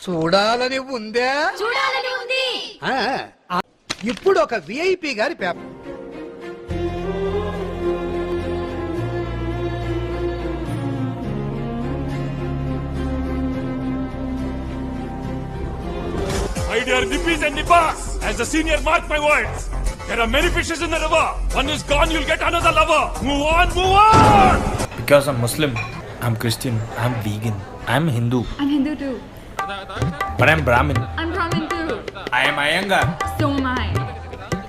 చూడాలని ఉందే. చూడాలని ఉంది. ఇప్పుడు ఒక విఐపి గారి paper. My dear nippies and nippas, as the senior, mark my words. There are many fishes in the river. One is gone, you'll get another lover. Move on, move on! Because I'm Muslim, I'm Christian, I'm vegan, I'm Hindu. I'm Hindu too. But I'm Brahmin. I'm Brahmin too. I am Iyengar. So am I.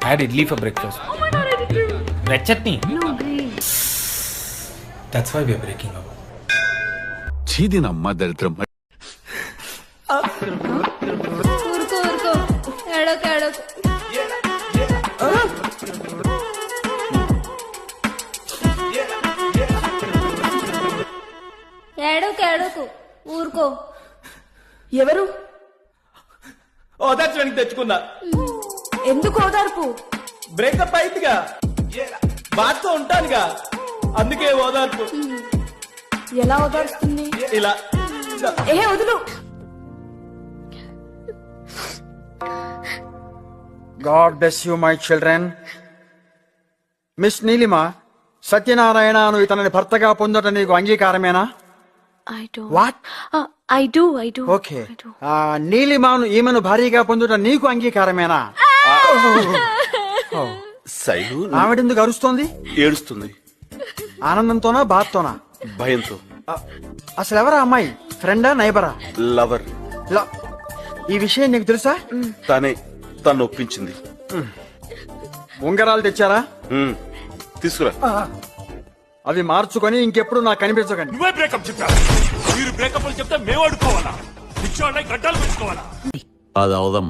I had idli for breakfast. Oh my god, I did too. Red chutney. No, great. That's why we are breaking up. చీదినమ్మ దరిద్రం. ఊరుకో ఊరుకో, ఏడోకు ఏడోకు. ఏడోకు ఏడోకు, ఊరుకో. ఎవరు? ఓదార్చడానికి తెచ్చుకున్నా. ఎందుకు ఓదార్పు? Breakup అయిందిగా, బాధతో ఉంటానుగా, అందుకే ఓదార్పు. ఎలా ఓదార్స్తుంది? ఇలా. ఏ వదులు. God bless you, my children. Miss Neelima, సత్యనారాయణను ఇతనిని భర్తగా పొందట నీకు అంగీకారమేనా? I do. What? I do. Okay. నీలిమను ఈమెను భార్యగా పొందుట నీకు అంగీకారమేనా? శైలు ఆవిడెందుకు అరుస్తోంది? ఏడుస్తుంది. ఆనందంతోనా బాధతోనా? భయంతో. అసలు ఎవరా అమ్మాయి? ఫ్రెండా నైబరా? లవర్. ఈ విషయం నీకు తెలుసా? తను ఒప్పించింది. ఉంగరాలు తెచ్చారా? తీసుకురా. అవి మార్చుకొని ఇంకెప్పుడు నాకు కనిపించకండి. నువ్వే బ్రేకప్ చెప్పావు. మీరు బ్రేకప్ అని చెప్తే మేము అడుకోవాలా? పిచ్చోళ్ళై గడ్డలు పెంచుకోవాలా? అది అవదమ్మా.